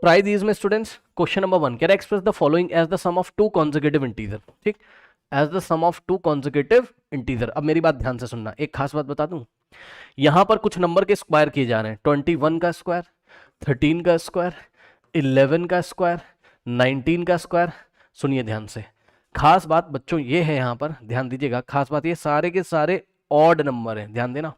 Try these में students. Question number 1 कह रहा है express the following as the sum of two consecutive integer. ठीक, as the sum of two consecutive integer. अब मेरी बात ध्यान से सुनना, एक खास बात बता दूं, यहां पर कुछ नंबर के स्क्वायर किए जा रहे हैं। 21 का स्क्वायर, 13 का स्क्वायर, 11 का स्क्वायर, 19 का स्क्वायर। सुनिए ध्यान से, खास बात बच्चों ये है, यहां पर ध्यान दीजिएगा, खास बात ये सारे के सारे ऑड नंबर है, ध्यान देना।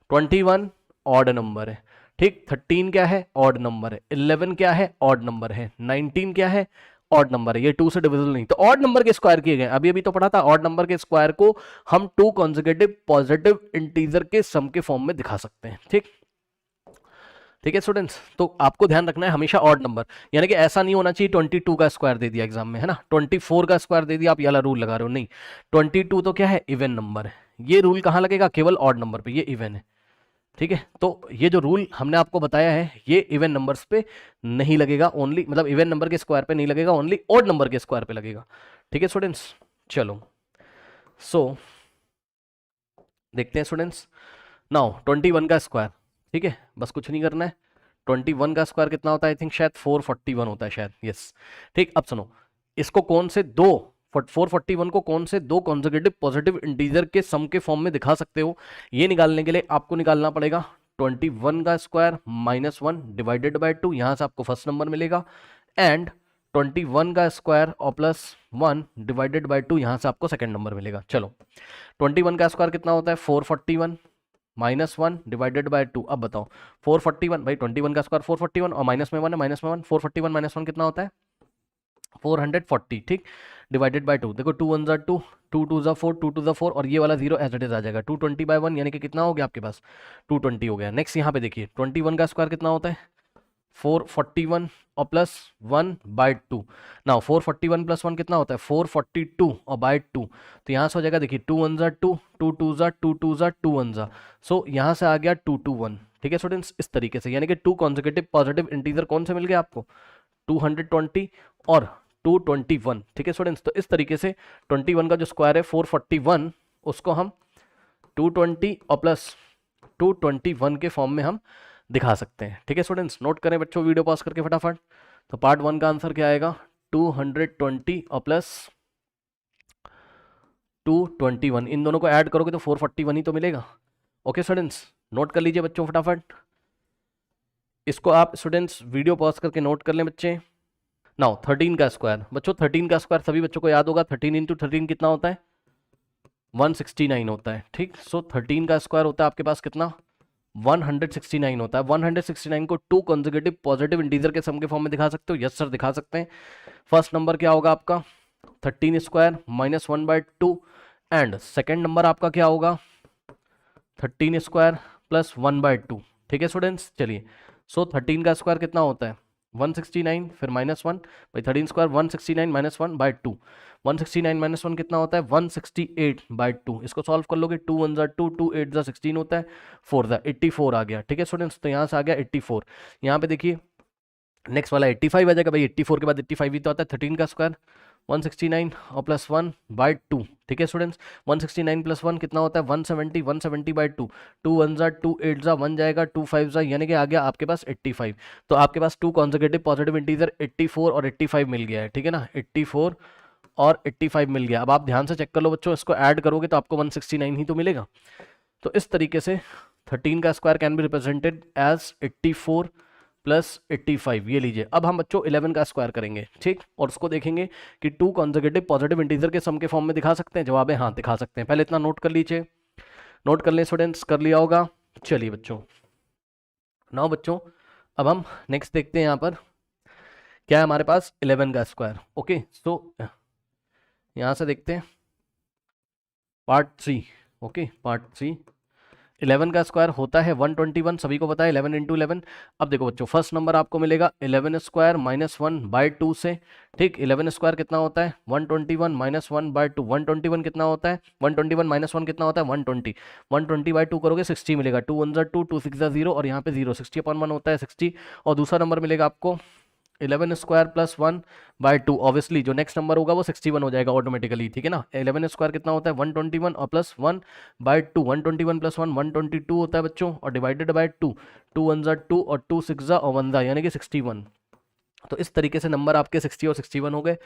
21 ऑड नंबर है, ठीक। 13 क्या है, ऑड नंबर है। 11 क्या है, ऑड नंबर है। 19 क्या है, ऑड नंबर है। ये 2 से डिविजिबल नहीं, तो ऑड नंबर के स्क्वायर किए गए। अभी अभी तो पढ़ा था, ऑड नंबर के स्क्वायर को हम टू कॉन्जिक्यूटिव पॉजिटिव इंटीजर के सम के फॉर्म में दिखा सकते हैं। ठीक, ठीक है स्टूडेंट्स। तो आपको ध्यान रखना है हमेशा ऑड नंबर, यानी कि ऐसा नहीं होना चाहिए 22 का स्क्वायर दे दिया एग्जाम में, है ना, 24 का स्क्वायर दे दिया, आप ये वाला रूल लगा रहे हो, नहीं। 22 तो क्या है, इवन नंबर है। ये रूल कहां लगेगा, केवल ऑड नंबर पे, ये इवन है। ठीक है, तो ये जो रूल हमने आपको बताया है ये इवन नंबर्स पे नहीं लगेगा, ओनली मतलब इवन नंबर के स्क्वायर पे नहीं लगेगा, ओनली ऑड नंबर के स्क्वायर पे लगेगा। ठीक है स्टूडेंट्स, चलो सो देखते हैं स्टूडेंट्स। नाउ 21 का स्क्वायर, ठीक है, बस कुछ नहीं करना है। 21 का स्क्वायर कितना होता है, आई थिंक शायद 441 होता है शायद, यस। ठीक, अब सुनो, इसको कौन से दो 441 को कौन से दो कॉन्जिक्यूटिव पॉजिटिव इंटीजर के सम के फॉर्म में दिखा सकते हो, ये निकालने के लिए आपको निकालना पड़ेगा 21 का स्क्वायर -1 डिवाइडेड बाय 2, यहां से आपको फर्स्ट नंबर मिलेगा, एंड 21 का स्क्वायर और +1 डिवाइडेड बाय 2, यहां से आपको सेकंड नंबर मिलेगा। चलो 21 का स्क्वायर कितना होता है, 441 -1 डिवाइडेड बाय 2। अब बताओ 441, भाई 21 का स्क्वायर 441 और माइनस में 1 है, माइनस में 1, 441 -1 कितना होता है, 440। ठीक, डिवाइडेड बाय 2, देखो 2 1 ज़ा 2, 2 2 ज़ा 4, 2 2 ज़ा 4, और ये वाला 0 एज इट इज आ जाएगा। 220 बाय 1 यानी कि कितना हो गया आपके पास, 220 हो गया। नेक्स्ट यहाँ पे देखिए 21 का स्क्वायर कितना होता है, 441 और +1 बाय 2। नाउ 441 +1 कितना होता है, 442 और बाय 2, तो यहाँ से हो जाएगा, देखिए 2 1 ज़ा 2, 2 2 ज़ा 2, 2 ज़ा 2 1 ज़ा, सो यहाँ से आ गया 221। ठीक है स्टूडेंट्स, इस तरीके से, यानी कि टू कॉन्जिक्यूटिव पॉजिटिव इंटीजर कौन से मिल गए आपको, 220 और 221। ठीक है स्टूडेंट्स, तो इस तरीके से 21 का जो स्क्वायर है 441, उसको हम 220 और +221 के फॉर्म में हम दिखा सकते हैं। ठीक है स्टूडेंट्स, नोट करें बच्चों वीडियो पॉज करके फटाफट। तो पार्ट 1 का आंसर क्या आएगा, 220 और +221, इन दोनों को ऐड करोगे तो 441 ही तो मिलेगा। ओके स्टूडेंट्स, नोट कर लीजिए बच्चों फटाफट, इसको आप स्टूडेंट्स वीडियो पॉज करके नोट कर लें बच्चे। नाउ 13 का स्क्वायर, बच्चों 13 का स्क्वायर सभी बच्चों को याद होगा, 13 इंटू 13 कितना होता है, 169 होता है। ठीक, सो 13 का स्क्वायर होता है आपके पास कितना, 169 होता है। 169 को टू कॉन्जिक्यूटिव पॉजिटिव इंटीजर के सम के फॉर्म में दिखा सकते हो, यस सर दिखा सकते हैं। फर्स्ट नंबर क्या होगा आपका, 13 square -1 by 2, and second number आपका क्या होगा, 13 स्क्वायर +1 बाय 2। ठीक है स्टूडेंट्स, चलिए सो 13 का स्क्वायर कितना होता है, 169 फिर -1, भाई 13 स्क्वायर 169 -1 बाय 2, 169 -1 कितना होता है, 168 बाय 2। इसको सॉल्व कर लोगे, 2 1 ज़ा 2, 2 8 ज़ा 16 होता है, 4 ज़ा 84 आ गया। ठीक है स्टूडेंट्स, तो यहाँ से आ गया 84। यहाँ पे देखिए नेक्स्ट वाला 85 आ जाएगा, भाई 84 के बाद 85 ही तो आता है। 13 का स्क्वायर 169 और +1 बाय 2। ठीक है स्टूडेंट्स, 169 +1 कितना होता है, 170, 170 बाय 2, 2 1 ज़ा 2, 8 ज़ा 1 जाएगा, 2 5 ज़ा, यानी कि आ गया आपके पास 85। तो आपके पास टू कॉन्जिक्यूटिव पॉजिटिव इंटीजर 84 और 85 मिल गया है। ठीक है ना, 84 और 85 मिल गया। अब आप ध्यान से चेक कर लो बच्चों, इसको ऐड करोगे तो आपको 169 ही तो मिलेगा। तो इस तरीके से 13 का square can be represented as 84 +85। ये लीजिए, अब हम बच्चों 11 का स्क्वायर करेंगे, ठीक, और उसको देखेंगे कि टू कॉन्जिक्यूटिव पॉजिटिव इंटीजर के सम के फॉर्म में दिखा सकते हैं। जवाब है हाँ दिखा सकते हैं। पहले इतना नोट कर लीजिए, नोट कर लें स्टूडेंट्स, कर लिया होगा। चलिए बच्चों, नाउ बच्चों अब हम नेक्स्ट देखते हैं, यहाँ पर क्या है हमारे पास, 11 का स्क्वायर। ओके, सो यहाँ से देखते हैं पार्ट 3। ओके, पार्ट 3, 11 का स्क्वायर होता है 121, सभी को पता है, 11 इंटू 11। अब देखो बच्चों, फर्स्ट नंबर आपको मिलेगा 11 स्क्वायर -1 बाय 2 से। ठीक, 11 स्क्वायर कितना होता है, 121 -1 बाय 2, 121 कितना होता है, 121 -1 कितना होता है, 120, 120 बाय 2 करोगे 60 मिलेगा, 2 1 ज़ा 2, 2 6 ज़ा 0, और यहाँ पे 0, 60/1 होता है 60। और दूसरा नंबर मिलेगा आपको 11 स्क्वायर +1 बाय 2, ऑब्वियसली जो नेक्स्ट नंबर होगा वो 61 हो जाएगा ऑटोमेटिकली। ठीक है ना, 11 स्क्वायर कितना होता है, 121 और +1 बाय 2, 121 +1 122 होता है बच्चों, और डिवाइडेड बाय 2, 2 1 ज़ा 2 और 2 6 ज़ा और 1 ज़ा, यानी कि 61। तो इस तरीके से नंबर आपके 60 और 61 हो गए।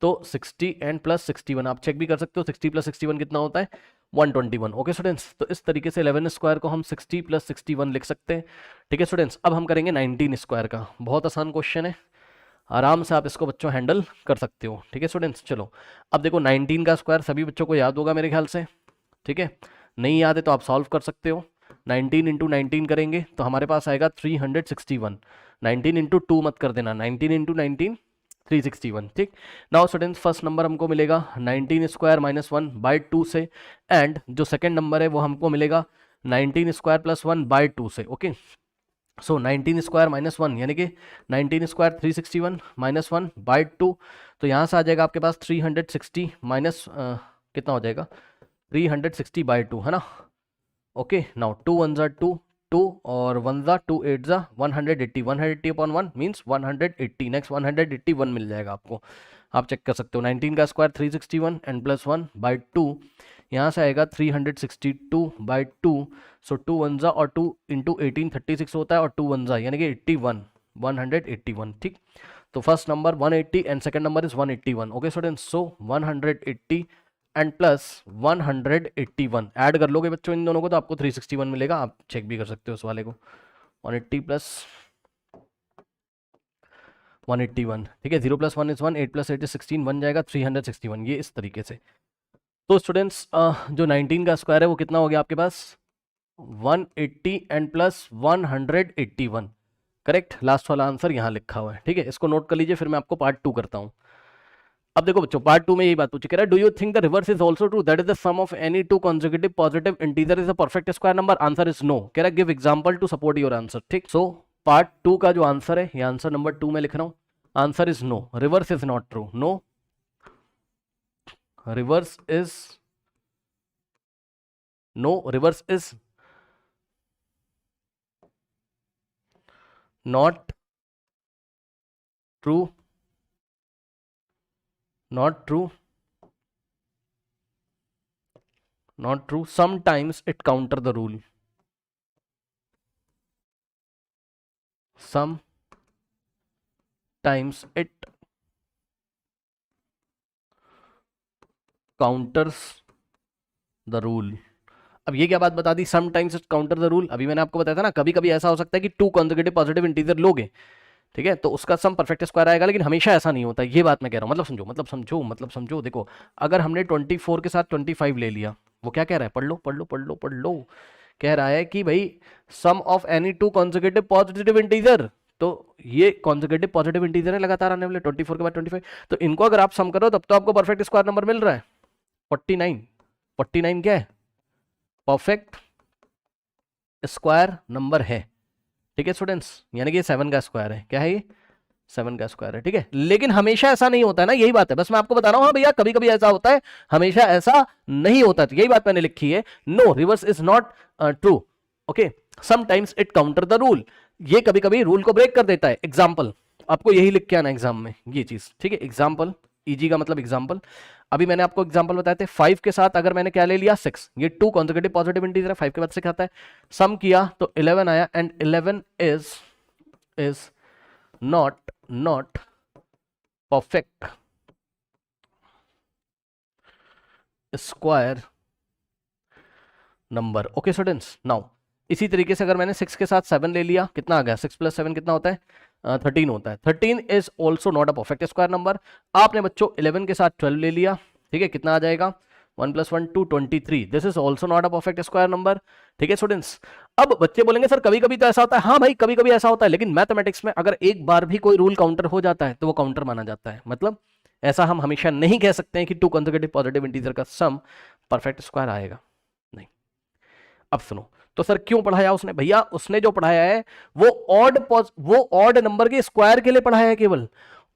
तो 60 एंड प्लस 61 आप चेक भी कर सकते हो, 60 प्लस 61 कितना होता है 121। ओके स्टूडेंट्स, तो इस तरीके से 11 स्क्वायर को हम 60 प्लस 61 लिख सकते हैं। ठीक है स्टूडेंट्स, अब हम करेंगे 19 स्क्वायर का। बहुत आसान क्वेश्चन है, आराम से आप इसको बच्चों हैंडल कर सकते हो। ठीक है स्टूडेंट्स, चलो अब देखो 19 का स्क्वायर सभी बच्चों को याद होगा मेरे ख्याल से। ठीक है, नहीं याद है तो आप सॉल्व कर सकते हो। 19 इंटू 19 करेंगे तो हमारे पास आएगा 361। 19 इंटू 2 मत कर देना, 19 इंटू 19 361। ठीक, नाउ स्टूडेंट्स फर्स्ट नंबर हमको मिलेगा 19 स्क्वायर माइनस 1 बाई 2 से, एंड जो सेकेंड नंबर है वो हमको मिलेगा 19 स्क्वायर प्लस 1 बाई 2 से। ओके, सो 19 स्क्वायर माइनस 1 यानी कि 19 स्क्वायर 361 माइनस 1 बाई 2, तो यहाँ से आ जाएगा आपके पास 360 माइनस कितना हो जाएगा 360 बाई 2, है ना। ओके, नाउ 2 1 ज़ा 2, 2 और 1 ज़ा 2 8 ज़ा 180, 180 अपॉन 1 मीन्स 180, नेक्स्ट 181 मिल जाएगा आपको। आप चेक कर सकते हो 19 का स्क्वायर 361 एंड प्लस 1 बाई 2, यहाँ से आएगा 362 बाई 2। सो 2 1 ज़ा और 2 इंटू 18 36 होता है, और 2 1 ज़ा यानी कि 81, 181। ठीक, तो first number 180 and second number is 181। Okay students, so 180 and plus 181 add कर लोगे बच्चों इन दोनों को तो आपको 361 मिलेगा। आप चेक भी कर सकते हो उस वाले को, 180 प्लस 181। ठीक है, 0 प्लस 1 इज 1, 8 प्लस 8 इज 16, बन जाएगा 361। ये इस तरीके से। तो स्टूडेंट्स जो 19 का स्क्वायर है वो कितना हो गया आपके पास 180 एंड प्लस 181। करेक्ट, लास्ट वाला आंसर यहाँ लिखा हुआ है। ठीक है, इसको नोट कर लीजिए, फिर मैं आपको पार्ट 2 करता हूँ। अब देखो बच्चों पार्ट 2 में यही बात पूछी, कह रहा है do you think the reverse is also true, that is the sum of any two consecutive positive integer is a perfect square number. Answer is no. कह रहा है give example to support your answer. ठीक, so part 2 का जो answer है, ये answer number 2 में लिख रहा हूँ, answer is no, reverse is not true. No, reverse is no, reverse is not true, not true, not true, sometimes it counter the rule, sometimes it counters the rule। अब ये क्या बात बता दी, sometimes it counter the rule। अभी मैंने आपको बताया था ना, कभी कभी ऐसा हो सकता है कि 2 consecutive पॉजिटिव इंटीजर लोगे, ठीक है, तो उसका सम परफेक्ट स्क्वायर आएगा, लेकिन हमेशा ऐसा नहीं होता। ये बात मैं कह रहा हूँ, मतलब समझो, मतलब समझो, मतलब समझो। देखो अगर हमने 24 के साथ 25 ले लिया, वो क्या कह रहा है, पढ़ लो पढ़ लो पढ़ लो पढ़ लो, कह रहा है कि भाई sum of any 2 consecutive positive integer, तो ये consecutive पॉजिटिव इंटीजर है लगातार आने वाले 24 के बाद 25, तो इनको अगर आप सम करो तब तो आपको परफेक्ट स्क्वायर नंबर मिल रहा है 49। 49 क्या है, परफेक्ट स्क्वायर नंबर है। ठीक है स्टूडेंट्स, यानी कि 7 का स्क्वायर है। क्या है ये, 7 का स्क्वायर है। ठीक है, लेकिन हमेशा ऐसा नहीं होता है ना, यही बात है, बस मैं आपको बता रहा हूं। हाँ भैया, कभी कभी ऐसा होता है, हमेशा ऐसा नहीं होता, तो यही बात मैंने लिखी है, no reverse is not true. Okay, sometimes it counter the rule, ये कभी कभी रूल को ब्रेक कर देता है। एग्जाम्पल आपको यही लिख के आना एग्जाम में, ये चीज। ठीक है, एग्जाम्पल, ईजी का मतलब एग्जाम्पल। अभी मैंने आपको एग्जाम्पल बताए थे, 5 के साथ अगर मैंने क्या ले लिया 6, ये 2 consecutive पॉजिटिव इंटीजर है, 5 के बाद 6 आता है, सम किया तो 11 आया, and 11 is not perfect square number। Okay students, now इसी तरीके से अगर मैंने 6 के साथ 7 ले लिया, कितना आ गया, 6 प्लस 7 कितना होता है 13 होता है। 13 is also not a perfect square number. आपने बच्चों 11 के साथ 12 ले लिया, ठीक है, कितना आ जाएगा 1 + 1 2 23, this is also not a perfect square number. ठीक है स्टूडेंट्स, अब बच्चे बोलेंगे सर कभी कभी तो ऐसा होता है। हाँ भाई, कभी कभी ऐसा होता है, लेकिन मैथमेटिक्स में अगर एक बार भी कोई रूल काउंटर हो जाता है तो वो काउंटर माना जाता है। मतलब ऐसा हम हमेशा नहीं कह सकते हैं कि 2 consecutive पॉजिटिव इंटीजर का सम परफेक्ट स्क्वायर आएगा, नहीं। अब सुनो, तो सर क्यों पढ़ाया उसने, भैया उसने जो पढ़ाया है वो ऑड नंबर के स्क्वायर के लिए पढ़ाया है केवल।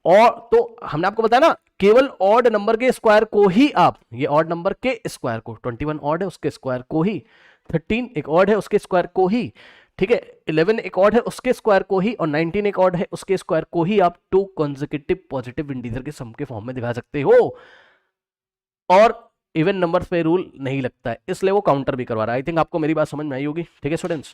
और तो हमने आपको बताया ना, केवल ऑड नंबर के स्क्वायर को ही आप, ये ऑड नंबर के स्क्वायर को, 21 ऑड है उसके स्क्वायर को ही, 13 एक ऑड है उसके स्क्वायर को ही, ठीक है, 11 एक ऑड है उसके स्क्वायर को ही, और 19 एक ऑड है उसके स्क्वायर को ही आप 2 consecutive पॉजिटिव इंटीजर के सम के फॉर्म में दिखा सकते हो। और इवन नंबर पे रूल नहीं लगता है, इसलिए वो काउंटर भी करवा रहा है। आई थिंक आपको मेरी बात समझ में आई होगी। ठीक है स्टूडेंट्स।